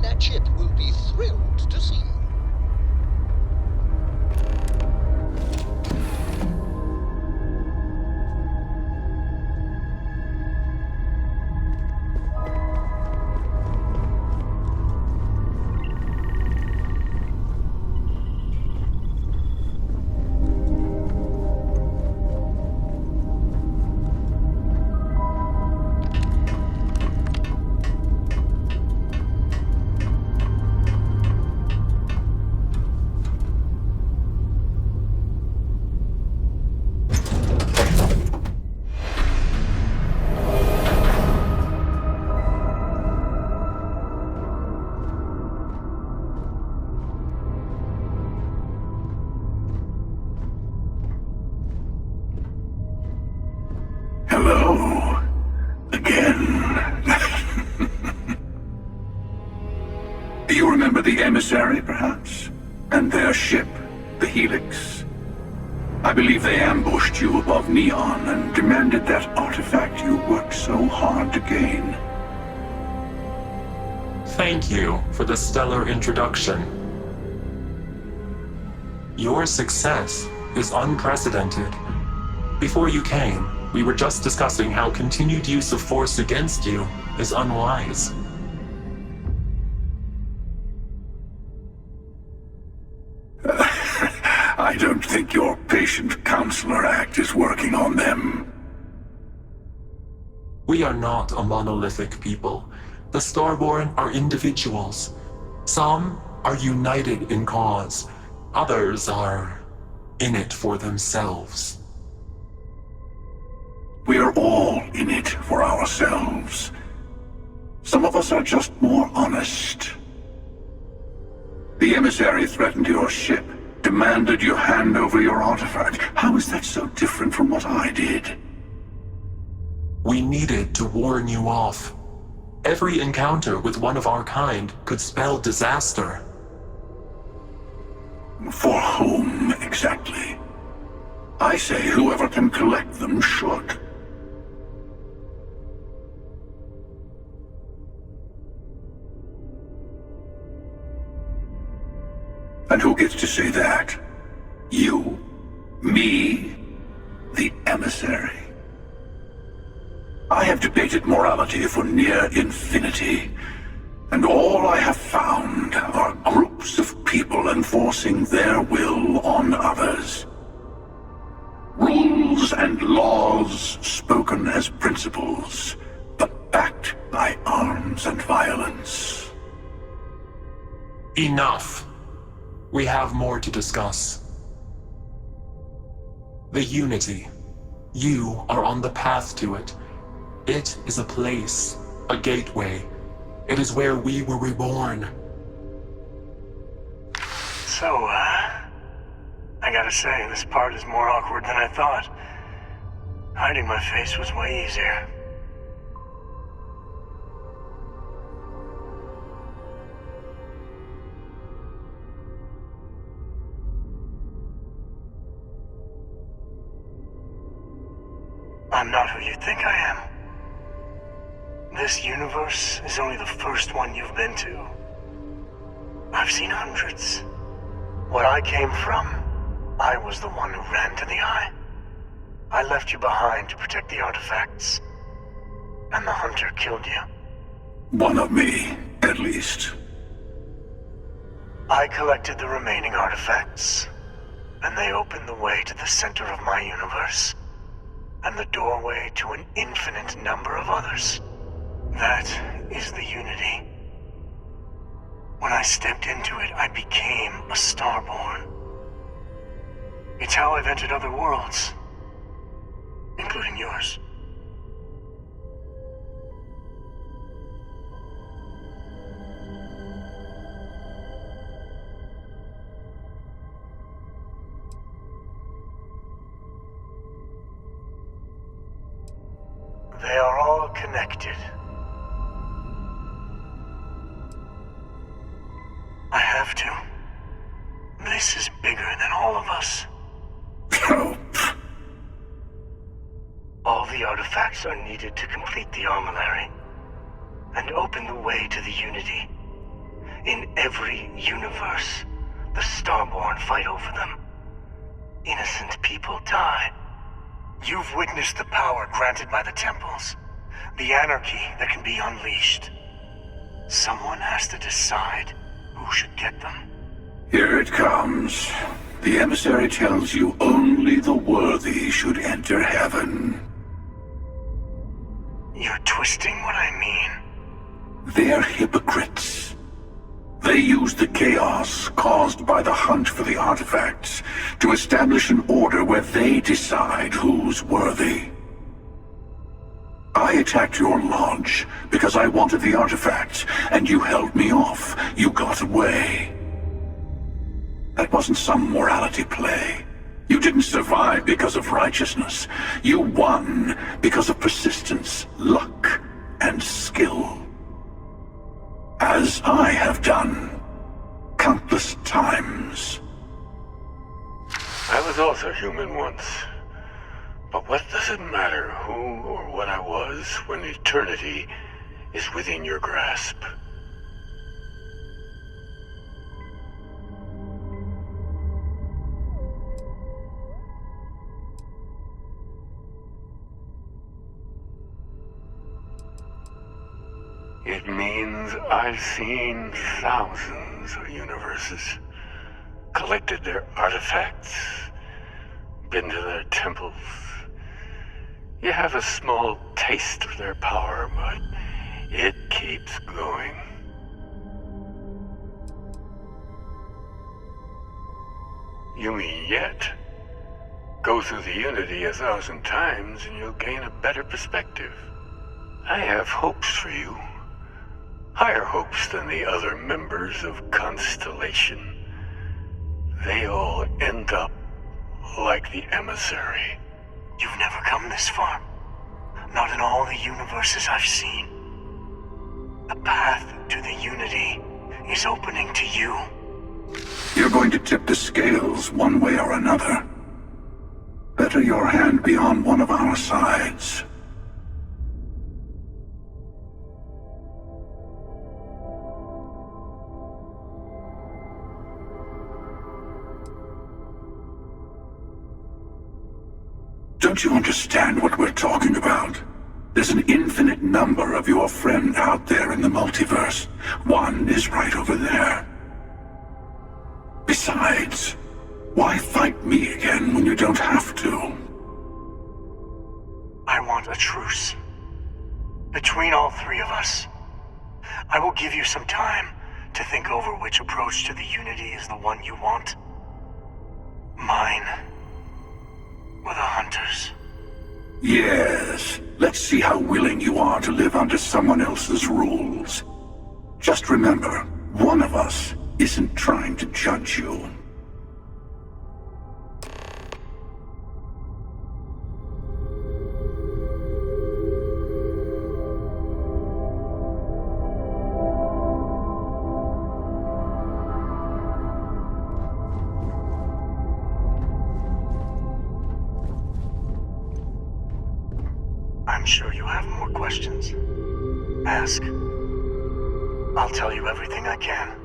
that ship will be thrilled to see you. Hello. Again. Do you remember the emissary, perhaps? And their ship, the Helix? I believe they ambushed you above Neon and demanded that artifact you worked so hard to gain. Thank you for the stellar introduction. Your success is unprecedented. Before you came, we were just discussing how continued use of force against you is unwise. I don't think your patient counselor act is working on them. We are not a monolithic people. The Starborn are individuals. Some are united in cause. Others are in it for themselves. We're all in it for ourselves. Some of us are just more honest. The emissary threatened your ship, demanded you hand over your artifact. How is that so different from what I did? We needed to warn you off. Every encounter with one of our kind could spell disaster. For whom, exactly? I say whoever can collect them should. And who gets to say that? You? Me? The emissary? I have debated morality for near infinity, and all I have found are groups of people enforcing their will on others. Rules and laws spoken as principles, but backed by arms and violence. Enough. We have more to discuss. The Unity. You are on the path to it. It is a place, a gateway. It is where we were reborn. So, I gotta say, this part is more awkward than I thought. Hiding my face was way easier. I'm not who you think I am. This universe is only the first one you've been to. I've seen hundreds. Where I came from, I was the one who ran to the Eye. I left you behind to protect the artifacts. And the Hunter killed you. One of me, at least. I collected the remaining artifacts, and they opened the way to the center of my universe, and the doorway to an infinite number of others. That is the Unity. When I stepped into it, I became a Starborn. It's how I've entered other worlds, including yours. They are all connected. I have to. This is bigger than all of us. Help. All the artifacts are needed to complete the armillary and open the way to the Unity. In every universe, the Starborn fight over them. Innocent people die. You've witnessed the power granted by the temples, the anarchy that can be unleashed. Someone has to decide who should get them. Here it comes. The emissary tells you only the worthy should enter heaven. You're twisting what I mean. They're hypocrites. They use the chaos caused by the hunt for the artifacts to establish an order where they decide who's worthy. I attacked your lodge because I wanted the artifacts, and you held me off. You got away. That wasn't some morality play. You didn't survive because of righteousness. You won because of persistence, luck, and skill. As I have done, countless times. I was also human once. But what does it matter who or what I was when eternity is within your grasp? It means I've seen thousands of universes, collected their artifacts, been to their temples. You have a small taste of their power, but it keeps going. You mean yet? Go through the Unity 1,000 times and you'll gain a better perspective. I have hopes for you. Higher hopes than the other members of Constellation. They all end up like the emissary. You've never come this far. Not in all the universes I've seen. The path to the Unity is opening to you. You're going to tip the scales one way or another. Better your hand be on one of our sides. Don't you understand what we're talking about? There's an infinite number of your friend out there in the multiverse. One is right over there. Besides, why fight me again when you don't have to? I want a truce. Between all three of us. I will give you some time to think over which approach to the Unity is the one you want. Mine. Or the Hunters. Yes, let's see how willing you are to live under someone else's rules. Just remember, one of us isn't trying to judge you. I'm sure you have more questions. Ask. I'll tell you everything I can.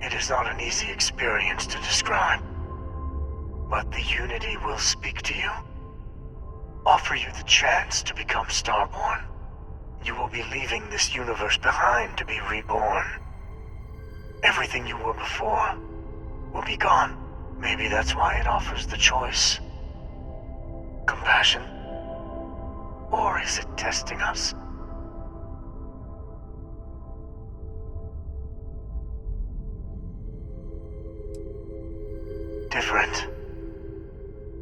It is not an easy experience to describe, but the Unity will speak to you, offer you the chance to become Starborn. You will be leaving this universe behind to be reborn. Everything you were before will be gone. Maybe that's why it offers the choice. Compassion? Or is it testing us? Different.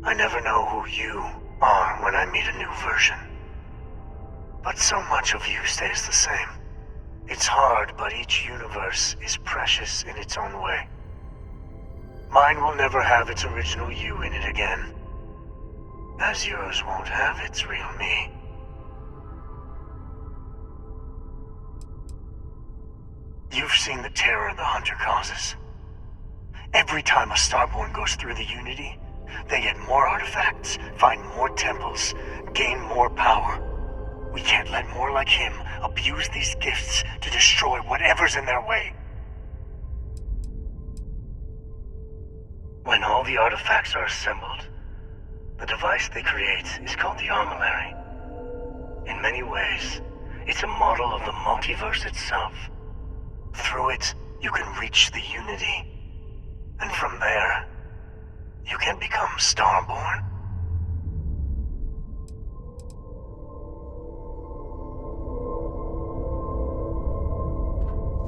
I never know who you are when I meet a new version. But so much of you stays the same. It's hard, but each universe is precious in its own way. Mine will never have its original you in it again, as yours won't have its real me. You've seen the terror the Hunter causes. Every time a Starborn goes through the Unity, they get more artifacts, find more temples, gain more power. We can't let more like him abuse these gifts to destroy whatever's in their way. When all the artifacts are assembled, the device they create is called the Armillary. In many ways, it's a model of the multiverse itself. Through it, you can reach the Unity. And from there, you can become Starborn.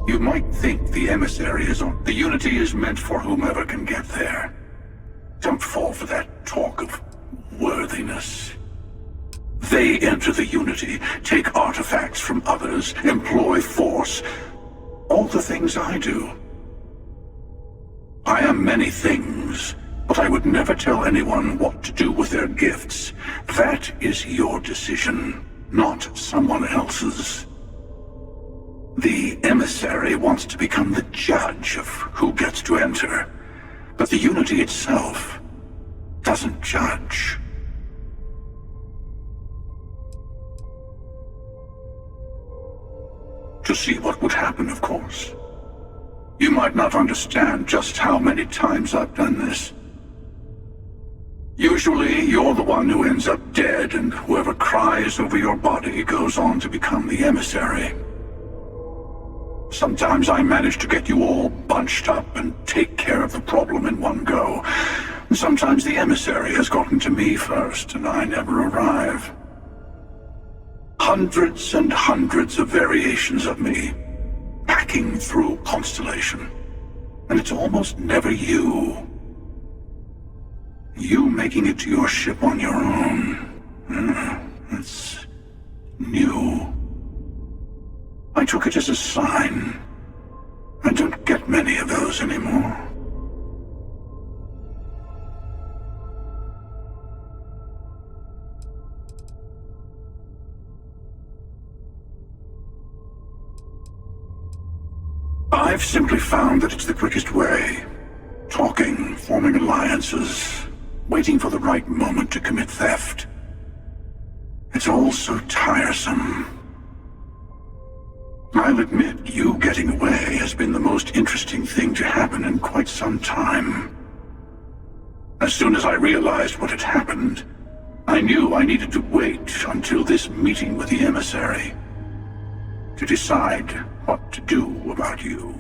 You might think the emissary is on. The Unity is meant for whomever can get there. Don't fall for that talk of worthiness. They enter the Unity, take artifacts from others, employ force. All the things I do. I am many things, but I would never tell anyone what to do with their gifts. That is your decision, not someone else's. The emissary wants to become the judge of who gets to enter, but the Unity itself doesn't judge. To see what would happen, of course. You might not understand just how many times I've done this. Usually, you're the one who ends up dead, and whoever cries over your body goes on to become the emissary. Sometimes I manage to get you all bunched up and take care of the problem in one go. And sometimes the emissary has gotten to me first, and I never arrive. Hundreds and hundreds of variations of me, packing through Constellation. And it's almost never you. You making it to your ship on your own. It's new. I took it as a sign. I don't get many of those anymore. I've simply found that it's the quickest way. Talking, forming alliances, waiting for the right moment to commit theft. It's all so tiresome. I'll admit, you getting away has been the most interesting thing to happen in quite some time. As soon as I realized what had happened, I knew I needed to wait until this meeting with the emissary to decide what to do about you.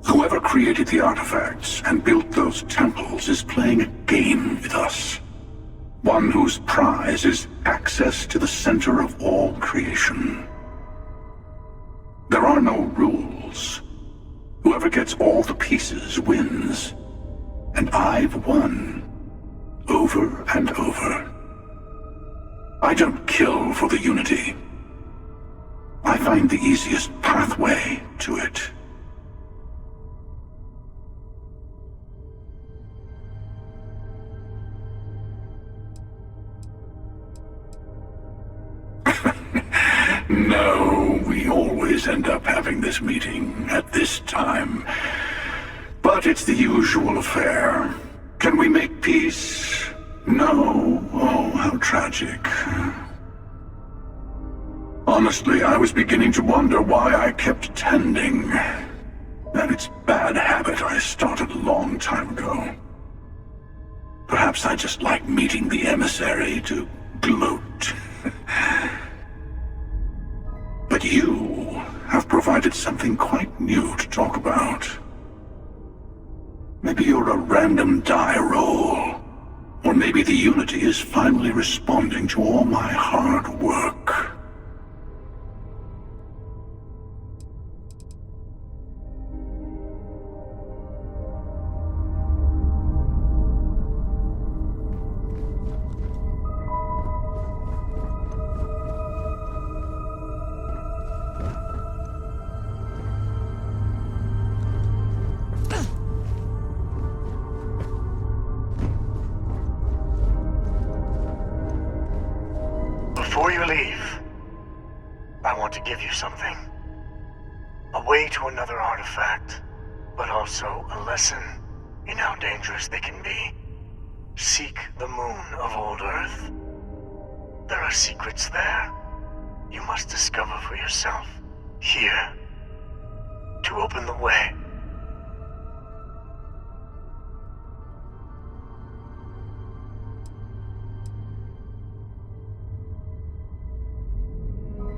Whoever created the artifacts and built those temples is playing a game with us. One whose prize is access to the center of all creation. There are no rules. Whoever gets all the pieces wins. And I've won. Over and over. I don't kill for the Unity. I find the easiest pathway to it. No, we always end up having this meeting at this time. But it's the usual affair. Can we make peace? No. Oh, how tragic. Honestly, I was beginning to wonder why I kept attending. And it's a bad habit I started a long time ago. Perhaps I just like meeting the emissary to gloat. But you have provided something quite new to talk about. Maybe you're a random die roll. Or maybe the Unity is finally responding to all my hard work. Before you leave, I want to give you something. A way to another artifact, but also a lesson in how dangerous they can be. Seek the moon of old Earth. There are secrets there you must discover for yourself. Here, to open the way.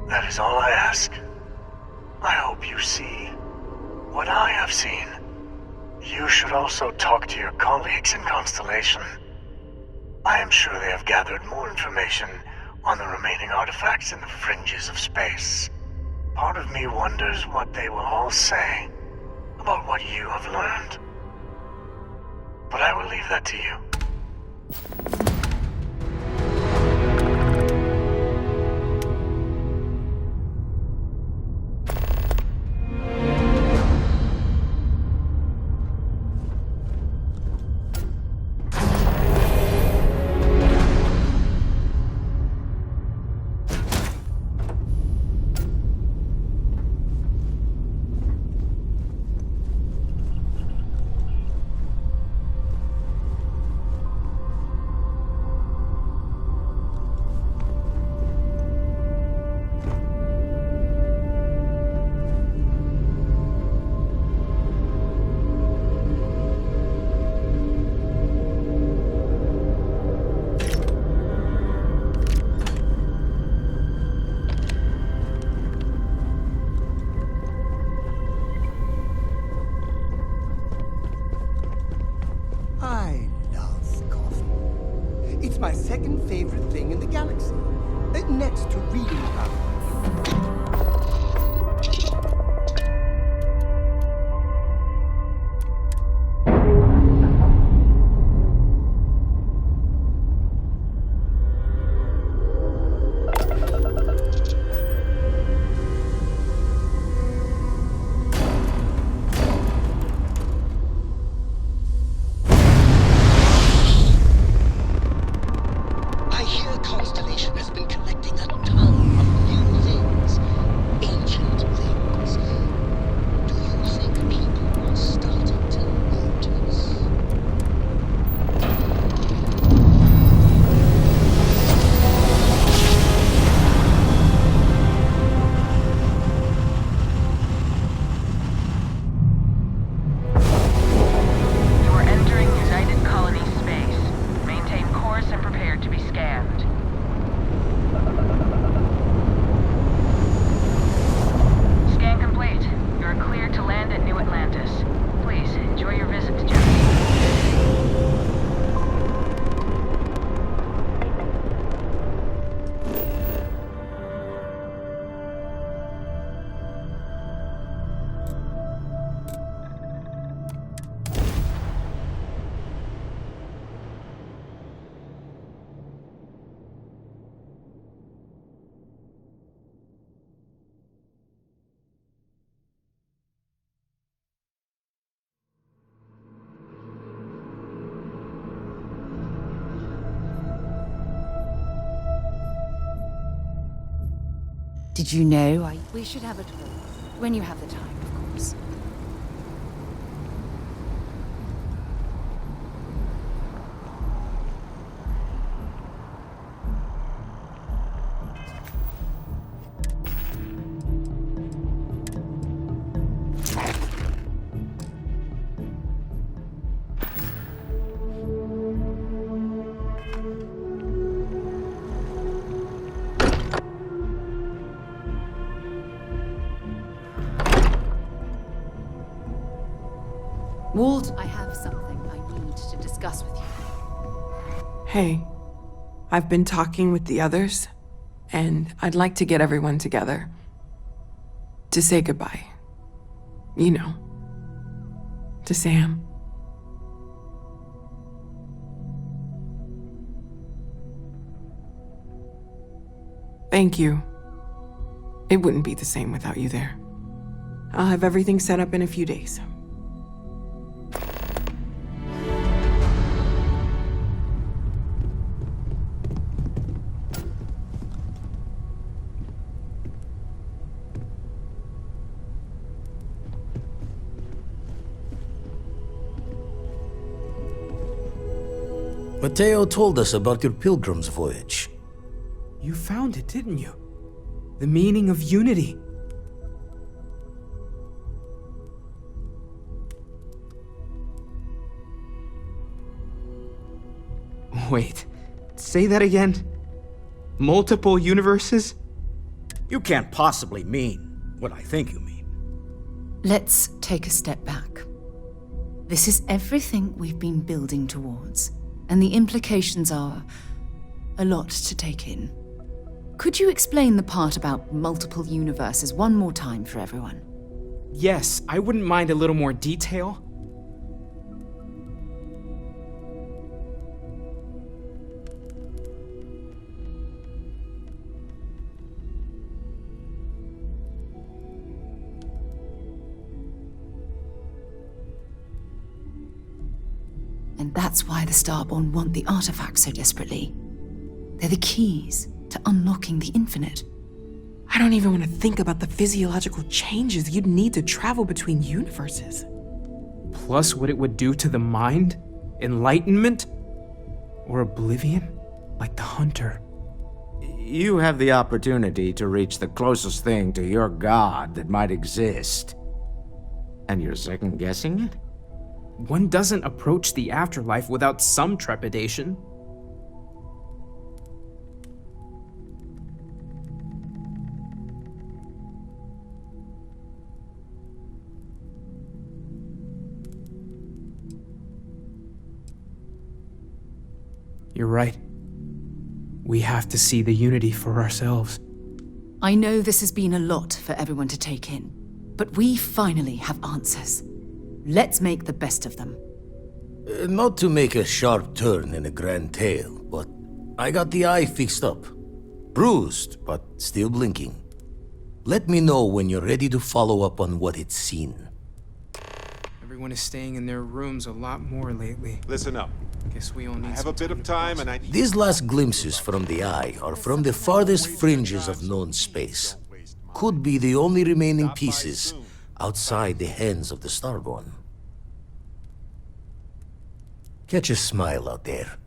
That is all I ask. I hope you see what I have seen. You should also talk to your colleagues in Constellation. I am sure they have gathered more information on the remaining artifacts in the fringes of space. Part of me wonders what they will all say about what you have learned. But I will leave that to you. I love coffee. It's my second favorite thing in the galaxy, next to reading about it. I hear Constellation has been collecting a ton of new things. Ancient things. Do you think people are starting to notice? You are entering United Colony space. Maintain course and prepare to be scanned. Scan complete. You are cleared to land at New Atlantis. Please, enjoy your visit to Jeffy. Did you know we should have a talk? When you have the time, of course. Walt, I have something I need to discuss with you. Hey, I've been talking with the others, and I'd like to get everyone together. To say goodbye. You know. To Sam. Thank you. It wouldn't be the same without you there. I'll have everything set up in a few days. Mateo told us about your pilgrim's voyage. You found it, didn't you? The meaning of unity. Wait, say that again? Multiple universes? You can't possibly mean what I think you mean. Let's take a step back. This is everything we've been building towards, and the implications are a lot to take in. Could you explain the part about multiple universes one more time for everyone? Yes, I wouldn't mind a little more detail. And that's why the Starborn want the artifacts so desperately. They're the keys to unlocking the infinite. I don't even want to think about the physiological changes you'd need to travel between universes. Plus what it would do to the mind? Enlightenment? Or oblivion? Like the Hunter. You have the opportunity to reach the closest thing to your god that might exist. And you're second-guessing it? One doesn't approach the afterlife without some trepidation. You're right. We have to see the unity for ourselves. I know this has been a lot for everyone to take in, but we finally have answers. Let's make the best of them. Not to make a sharp turn in a grand tale, but I got the eye fixed up. Bruised, but still blinking. Let me know when you're ready to follow up on what it's seen. Everyone is staying in their rooms a lot more lately. Listen up. Guess we all need I have a bit of time and I... These last glimpses from the eye are from the farthest fringes of known space. Could be the only remaining pieces outside the hands of the Starborn. Catch a smile out there.